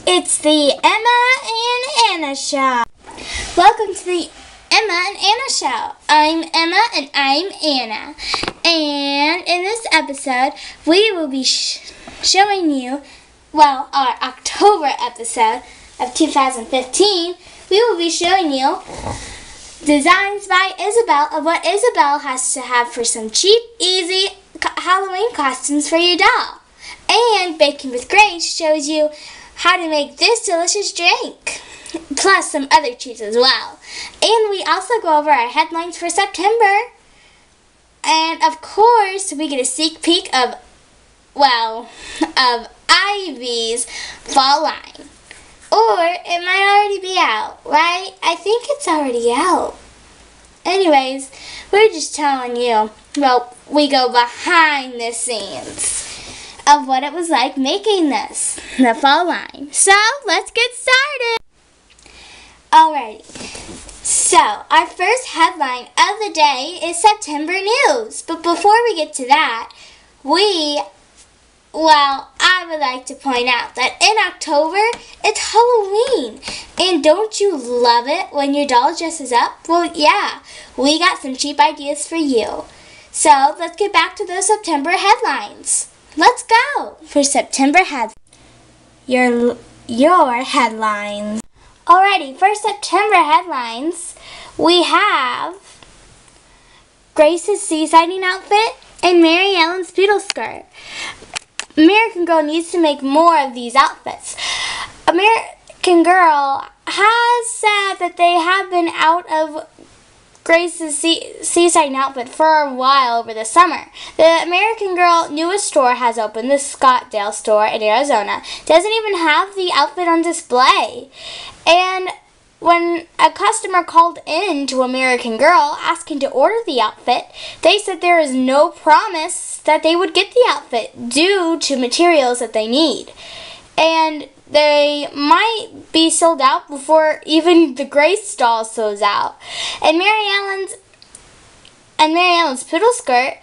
It's the Emma and Anna Show. Welcome to the Emma and Anna Show. I'm Emma and I'm Anna. And in this episode, we will be showing you, our October episode of 2015, we will be showing you designs by Isabelle of what Isabelle has to have for some cheap, easy Halloween costumes for your doll. And Baking with Grace shows you how to make this delicious drink, plus some other treats as well. And we also go over our headlines for September. And of course, we get a sneak peek of Ivy's fall line. Or it might already be out, right? I think it's already out. Anyways, we're just telling you, we go behind the scenes of what it was like making this, the fall line. So, let's get started. Alrighty. So, our first headline of the day is September news. But before we get to that, I would like to point out that in October, it's Halloween. And don't you love it when your doll dresses up? Well, yeah, we got some cheap ideas for you. So, let's get back to those September headlines. Let's go for September headlines. Your headlines. Alrighty, for September headlines, we have Grace's seaside outfit and Mary Ellen's poodle skirt. American Girl needs to make more of these outfits. American Girl has said that they have been out of Grace's seaside outfit for a while over the summer. The American Girl newest store has opened, the Scottsdale store in Arizona. Doesn't even have the outfit on display. And when a customer called in to American Girl asking to order the outfit, they said there is no promise that they would get the outfit due to materials that they need. And they might be sold out before even the Grace doll sells out. And Mary Ellen's poodle skirt,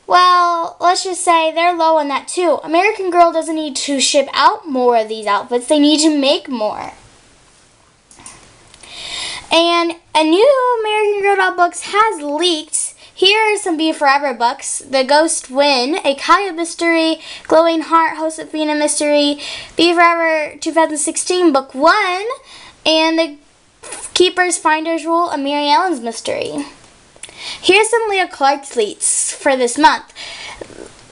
let's just say they're low on that too. American Girl doesn't need to ship out more of these outfits. They need to make more. And a new American Girl doll books has leaked. Here are some Be Forever books. The Ghost Win, a Kaya mystery, Glowing Heart, Josephina mystery, Be Forever 2016 book 1, and The Keeper's Finder's Rule, a Mary Ellen's mystery. Here's some Leah Clark's leaks for this month.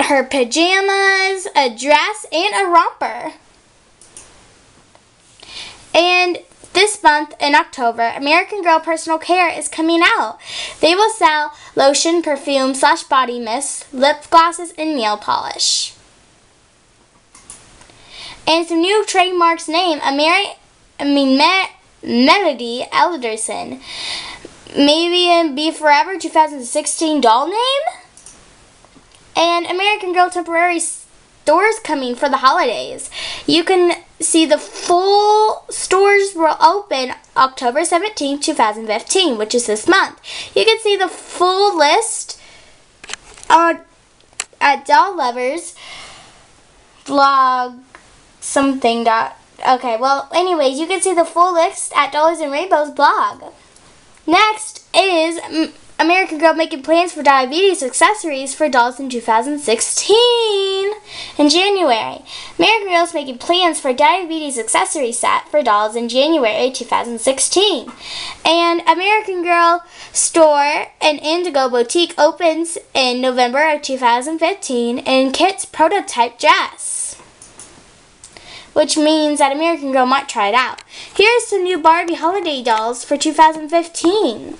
Her pajamas, a dress, and a romper. And this month, in October, American Girl Personal Care is coming out. They will sell lotion, perfume, /body mist, lip glosses, and nail polish. And some new trademarks name, Melody Elderson. Maybe in Be Forever 2016 doll name? And American Girl temporary stores coming for the holidays. You can see the full stores will open October 17, 2015, which is this month. You can see the full list at Doll Lovers blog something. Anyways, you can see the full list at Dollies and Rainbows blog. Next is American Girl making plans for diabetes accessories for dolls in 2016. In January, American Girl is making plans for diabetes accessory set for dolls in January 2016. And American Girl store and Indigo Boutique opens in November of 2015 in Kit's prototype dress, which means that American Girl might try it out. Here's some new Barbie holiday dolls for 2015.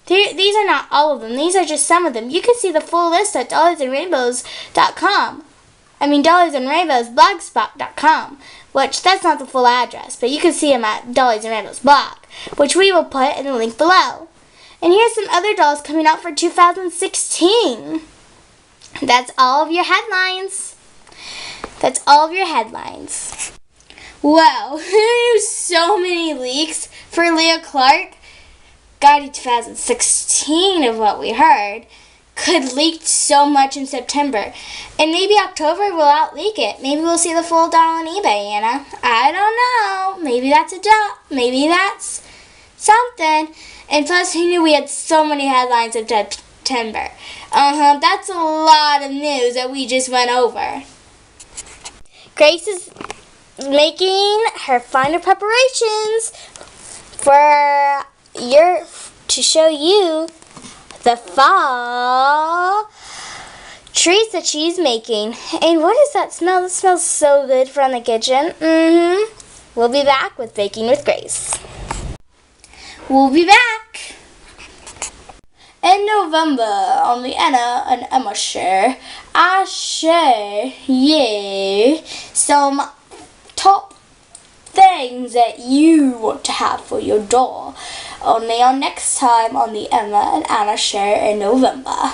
These are not all of them. These are just some of them. You can see the full list at DolliesandRainbows.com. DolliesandRainbowsblogspot.com. Which, that's not the full address, but you can see them at Dollies and Rainbows blog, which we will put in the link below. And here's some other dolls coming out for 2016. That's all of your headlines. That's all of your headlines. Wow, there's so many leaks for Leah Clark. Guide to 2016 of what we heard. could leak so much in September. And maybe October will out-leak it. Maybe we'll see the full doll on eBay, Anna. I don't know. Maybe that's a joke. Maybe that's something. And plus, who knew we had so many headlines in September? That's a lot of news that we just went over. Grace is making her final preparations to show you the fall treats that she's making. And what is that smell? It smells so good from the kitchen. We'll be back with Baking with Grace. We'll be back. In November, on the Anna and Emma share, I share you some top things that you want to have for your doll. Only on next time on the Emma and Anna share in November.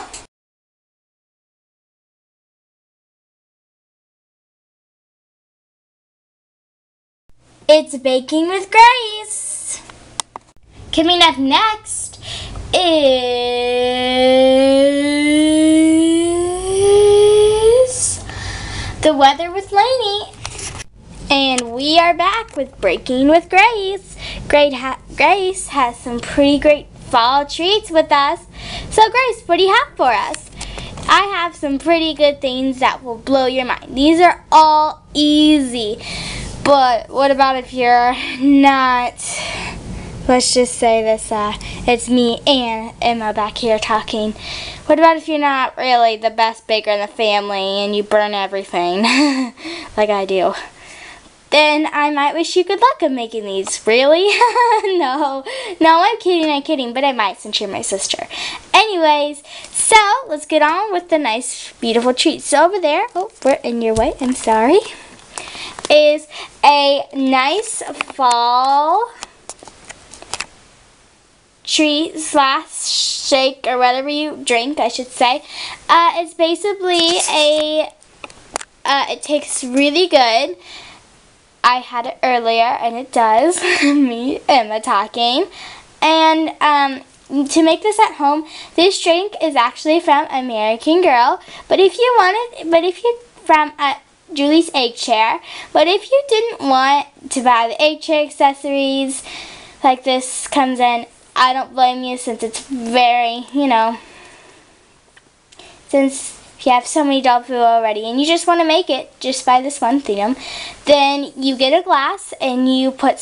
It's Baking with Grace. Coming up next is the weather with Lainey. And we are back with Baking with Grace. Grace has some pretty great fall treats with us. So Grace, what do you have for us? I have some pretty good things that will blow your mind. These are all easy. But what about if you're not, let's just say this, it's me and Emma back here talking. What about if you're not really the best baker in the family and you burn everything like I do? Then I might wish you good luck of making these. Really? No, I'm kidding, but I might since you're my sister. Anyways, so let's get on with the nice, beautiful treats. So over there, oh, we're in your way, I'm sorry, is a nice fall treat slash shake or whatever you drink, I should say. It's basically it tastes really good. I had it earlier and it does. Me, Emma talking. And to make this at home, this drink is actually from American Girl. But if you from Julie's Egg Chair. But if you didn't want to buy the egg chair accessories like this comes in, I don't blame you since it's very, since you have so many doll food already and you just want to make it, just buy this one thing. Then you get a glass and you put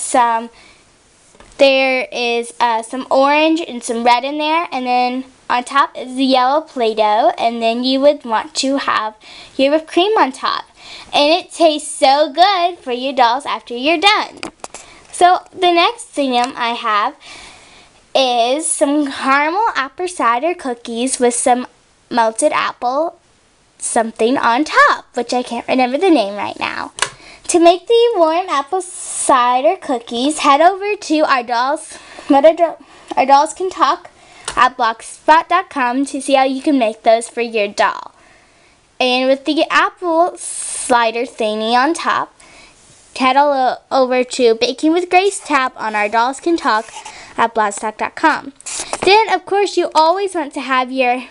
there is some orange and some red in there, and then on top is the yellow Play-Doh, and then you would want to have your whipped cream on top. And it tastes so good for your dolls after you're done. So the next thing I have is some caramel apple cider cookies with some melted apple something on top, which I can't remember the name right now. To make the warm apple cider cookies, head over to our dolls can talk at blogspot.com to see how you can make those for your doll. And with the apple slider thingy on top, head all over to Baking with Grace tab on our dolls can talk at blogspot.com. Then of course you always want to have your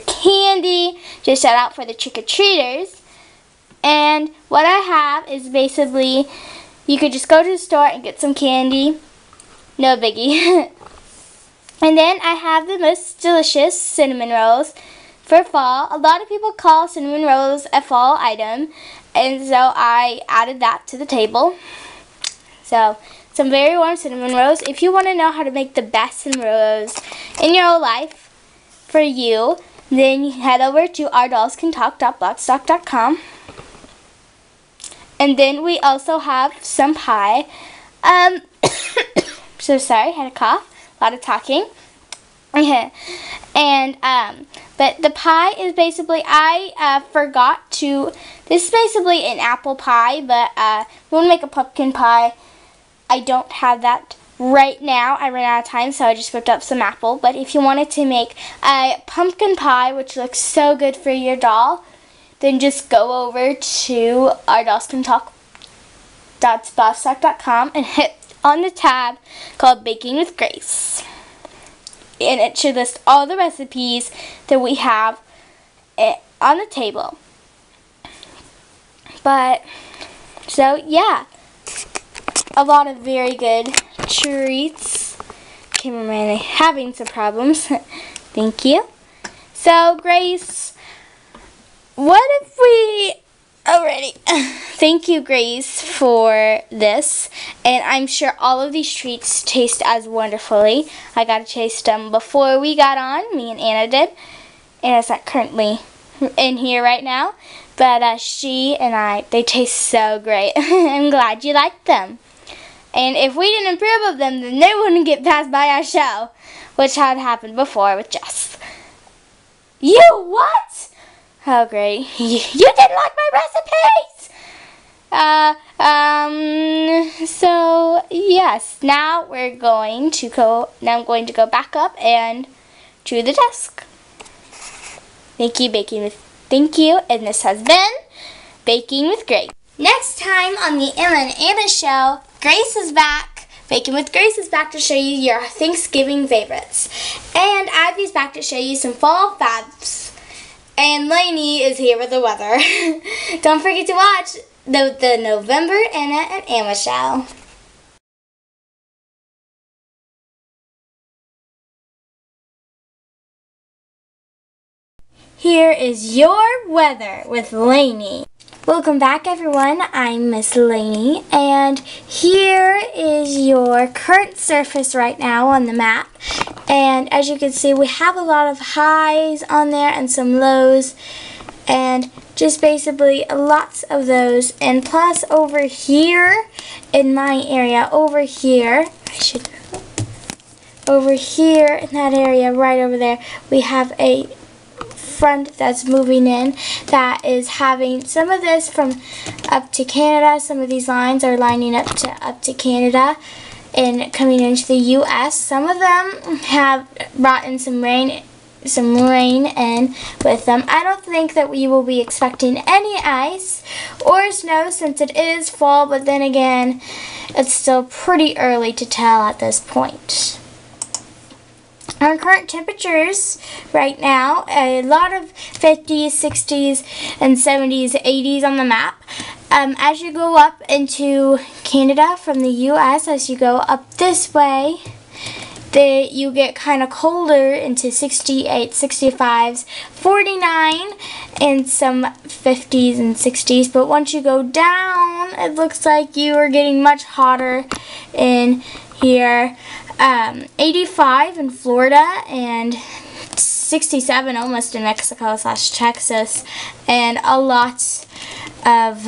candy, just shout out for the trick-or-treaters. And what I have is basically, you could just go to the store and get some candy, no biggie. And then I have the most delicious cinnamon rolls for fall. A lot of people call cinnamon rolls a fall item, and so I added that to the table. So some very warm cinnamon rolls. If you want to know how to make the best cinnamon rolls in your whole life for you, then you head over to ourdollscantalk.blogspot.com. And then we also have some pie. So sorry, had a cough, a lot of talking. And but the pie is basically, I forgot to, this is basically an apple pie, but we want to make a pumpkin pie. I don't have that right now. I ran out of time, so I just whipped up some apple. But if you wanted to make a pumpkin pie, which looks so good for your doll, then just go over to ourdollscantalk.blogspot.com and hit on the tab called Baking with Grace. and it should list all the recipes that we have on the table. But, so yeah, a lot of very good treats. Cameraman having some problems. Thank you. So, Grace, what if we already... Thank you, Grace, for this. And I'm sure all of these treats taste as wonderfully. I got to taste them before we got on. Me and Anna did. Anna's not currently in here right now. But she and I, they taste so great. I'm glad you liked them. And if we didn't approve of them, then they wouldn't get passed by our show. Which had happened before with Jess. You what? Oh, great. You didn't like my recipes! So, yes. Now I'm going to go back up and to the desk. Thank you, and this has been Baking with Grace. Next time on the Emma and Anna show, Grace is back. Baking with Grace is back to show you your Thanksgiving favorites. And Abby's back to show you some fall fads. And Lainey is here with the weather. Don't forget to watch the November Anna and Emma show. Here is your weather with Lainey. Welcome back, everyone. I'm Miss Lainey, and here is your current surface right now on the map. And as you can see, we have a lot of highs on there and some lows, and just basically lots of those. And plus over here in my area, over here in that area right over there, we have a front that's moving in that is having some of this from up to Canada. Some of these lines are lining up to Canada and coming into the U.S. Some of them have brought in some rain in with them. I don't think that we will be expecting any ice or snow since it is fall, but then again, it's still pretty early to tell at this point. Our current temperatures right now, a lot of 50s, 60s, and 70s, 80s on the map. As you go up into Canada from the U.S., as you go up this way, you get kind of colder into 68, 65s, 49, and some 50s and 60s. But once you go down, it looks like you are getting much hotter in here. 85 in Florida and 67 almost in Mexico / Texas, and a lot of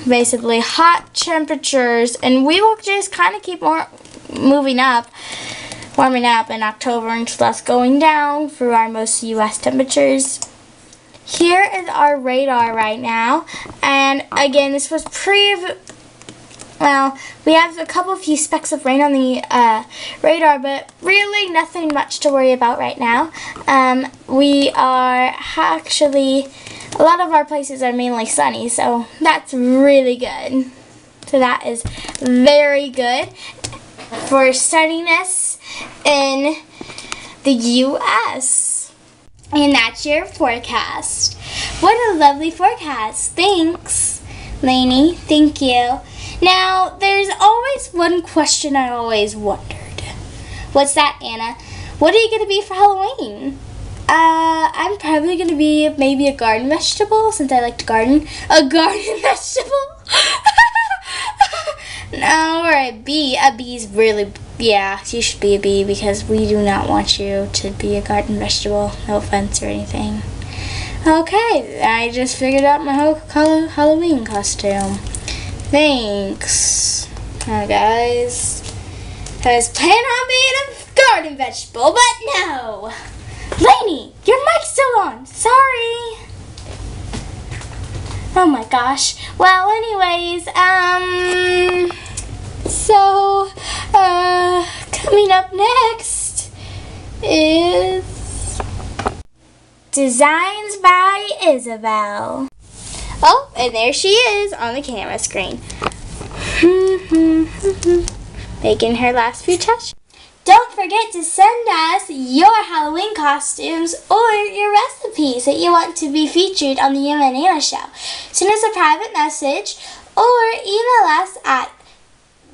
basically hot temperatures, and we will just kind of keep warming up in October until us going down for our most U.S. temperatures. Here is our radar right now, and again, this was well, we have a few specks of rain on the radar, but really nothing much to worry about right now. We are actually, a lot of our places are mainly sunny, so that's really good. So that is very good for sunniness in the U.S. And that's your forecast. What a lovely forecast. Thanks, Lainey. Thank you. Now, there's always one question I always wondered. What's that, Anna? What are you going to be for Halloween? I'm probably going to be maybe a garden vegetable, since I like to garden. A garden vegetable? No, or a bee. A bee's really, yeah, you should be a bee, because we do not want you to be a garden vegetable. No offense or anything. Okay, I just figured out my whole Halloween costume. Thanks. Hi guys. I was planning on being a garden vegetable, but no. Lainey, your mic's still on. Sorry. Oh my gosh. Well, anyways, coming up next is Designs by Isabelle. Oh, and there she is on the camera screen. Making her last few touches. Don't forget to send us your Halloween costumes or your recipes that you want to be featured on the You and Anna Show. Send us a private message or email us at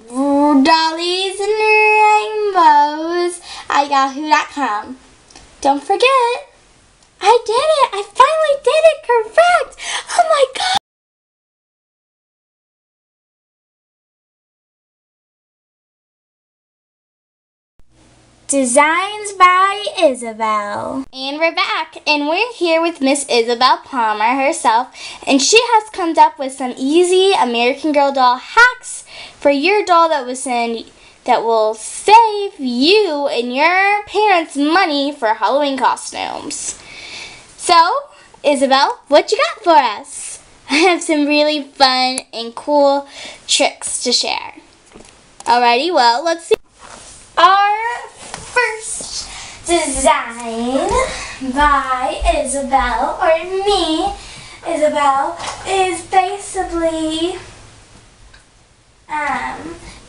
DolliesandRainbows@yahoo.com. Don't forget, I did it! I finally did it correct! Oh my God! Designs by Isabelle. And we're back, and we're here with Miss Isabelle Palmer herself, and she has come up with some easy American Girl doll hacks for your doll that will save you and your parents money for Halloween costumes. So, Isabelle, what you got for us? I have some really fun and cool tricks to share. Alrighty, well, let's see. Our first design by Isabelle, or me, Isabelle, is basically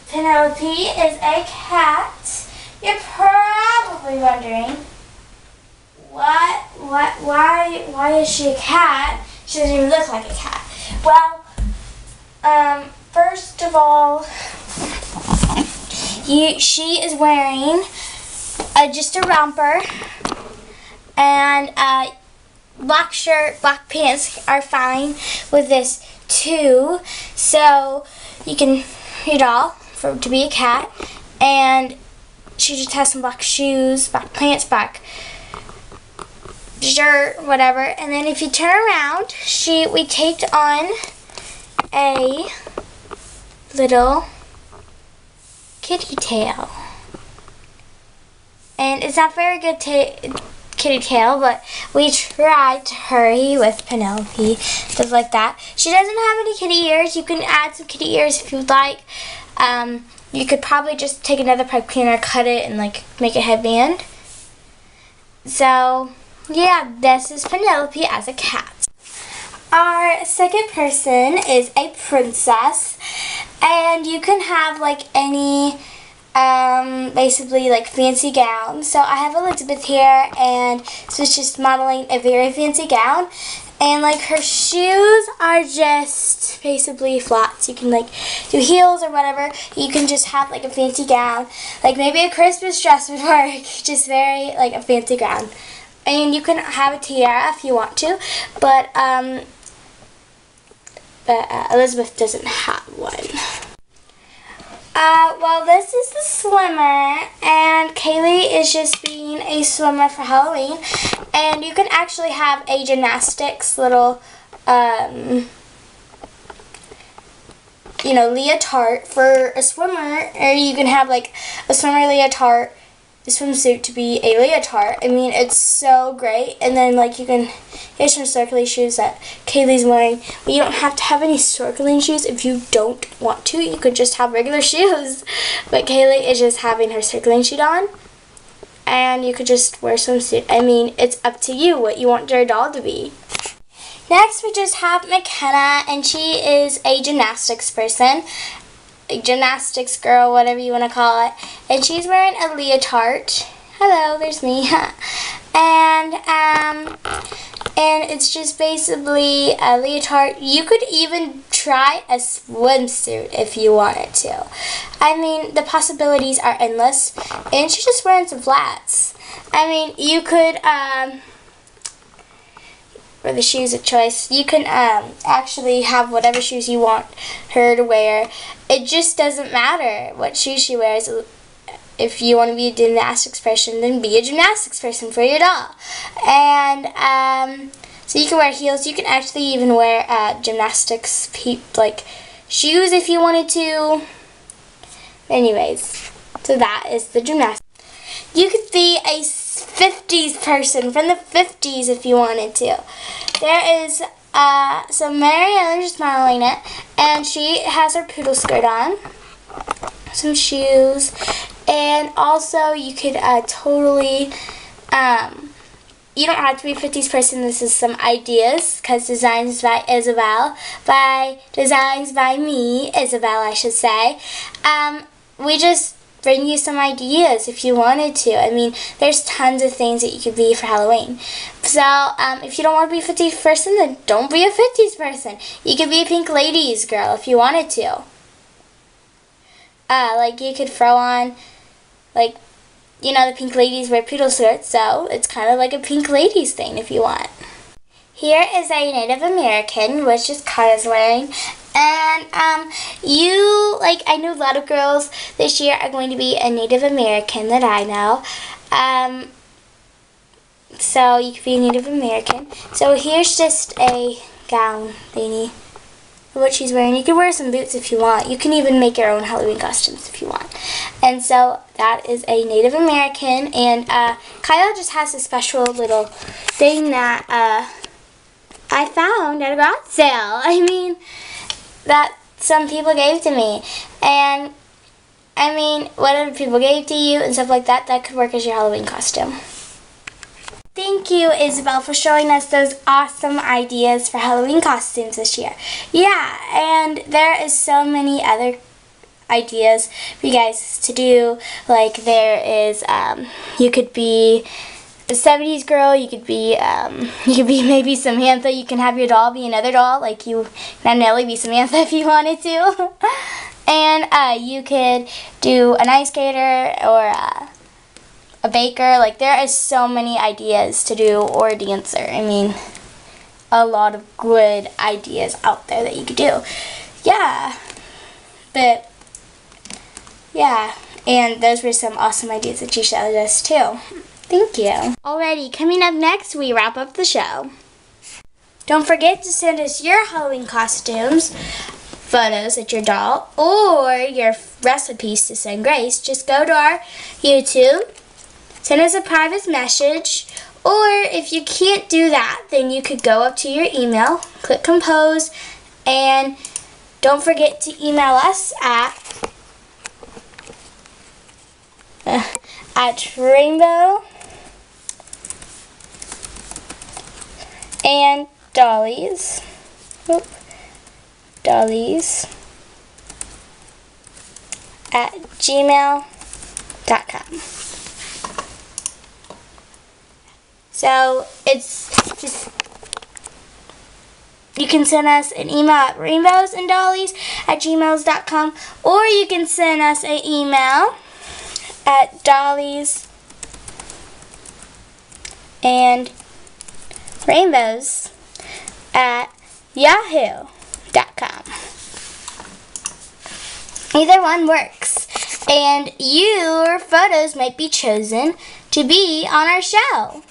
Penelope is a cat. You're probably wondering, why is she a cat? She doesn't even look like a cat. Well, first of all, she is wearing just a romper and black shirt, black pants are fine with this too. So you can your doll to be a cat, and she just has some black shoes, black pants, black shirt, whatever. And then if you turn around, we taped on a little kitty tail. And it's not very good kitty tail, but we tried to hurry with Penelope, stuff like that. She doesn't have any kitty ears. You can add some kitty ears if you'd like. You could probably just take another pipe cleaner, cut it, and like make a headband. So yeah, this is Penelope as a cat. Our second person is a princess, and you can have like any basically like fancy gown. So I have Elizabeth here, and so it's just modeling a very fancy gown, and like her shoes are just basically flats. You can like do heels or whatever. You can just have like a fancy gown, like maybe a Christmas dress would work, just very like a fancy gown. And you can have a tiara if you want to, but Elizabeth doesn't have one. Well, this is the swimmer, and Kaylee is just being a swimmer for Halloween. And you can actually have a gymnastics little, leotard for a swimmer, or you can have like a swimmer leotard, the swimsuit to be a leotard. I mean, it's so great. And then like here's some snorkeling shoes that Kaylee's wearing. But you don't have to have any snorkeling shoes if you don't want to. You could just have regular shoes. But Kaylee is just having her snorkeling shoe on. And you could just wear swimsuit. I mean, it's up to you what you want your doll to be. Next, we just have McKenna, and she is a gymnastics person. Gymnastics girl, whatever you want to call it, and she's wearing a leotard. Hello, there's me. and it's just basically a leotard. You could even try a swimsuit if you wanted to. I mean, the possibilities are endless. And she's just wearing some flats. I mean, you could for the shoes of choice, you can actually have whatever shoes you want her to wear. It just doesn't matter what shoes she wears. If you want to be a gymnastics person, then be a gymnastics person for your doll. And so you can wear heels. You can actually even wear gymnastics like shoes if you wanted to. Anyways, so that is the gymnastics. You could be a 50s person from the 50s if you wanted to. There is so Marianne is just modeling it, and she has her poodle skirt on, some shoes, and also you could totally you don't have to be a 50s person. This is some ideas, because designs by Isabelle, designs by me, Isabelle I should say. We just bring you some ideas if you wanted to. I mean, there's tons of things that you could be for Halloween. So, if you don't want to be a 50s person, then don't be a 50s person. You could be a pink ladies girl if you wanted to. Like, you could throw on, like, you know, the pink ladies wear poodle skirts, so it's kind of like a pink ladies thing if you want. Here is a Native American, which is Kara's wearing. And, I know a lot of girls this year are going to be a Native American that I know. So you could be a Native American. So here's just a gown thingy. What she's wearing. You can wear some boots if you want. You can even make your own Halloween costumes if you want. And so that is a Native American. And Kyle just has a special little thing that I found at a garage sale. I mean, that some people gave to me. And I mean, whatever people gave to you and stuff like that, that could work as your Halloween costume. Thank you, Isabelle, for showing us those awesome ideas for Halloween costumes this year. Yeah, and there is so many other ideas for you guys to do. Like there is, you could be a 70s girl. You could be maybe Samantha. You can have your doll be another doll. Like you can Nelly be Samantha if you wanted to. And you could do an ice skater or a baker. Like there is so many ideas to do, or a dancer. I mean, a lot of good ideas out there that you could do. Yeah, but yeah, and those were some awesome ideas that you showed us too. Thank you. Alrighty, coming up next, we wrap up the show. Don't forget to send us your Halloween costumes, photos at your doll, or your recipes to send Grace. Just go to our YouTube. Send us a private message, or if you can't do that, then you could go up to your email, click compose, and don't forget to email us at Rainbow and Dollies, Dollies at gmail.com. So it's just, you can send us an email at rainbowsanddollies@gmail.com, or you can send us an email at DolliesandRainbows@yahoo.com. Either one works, and your photos might be chosen to be on our show.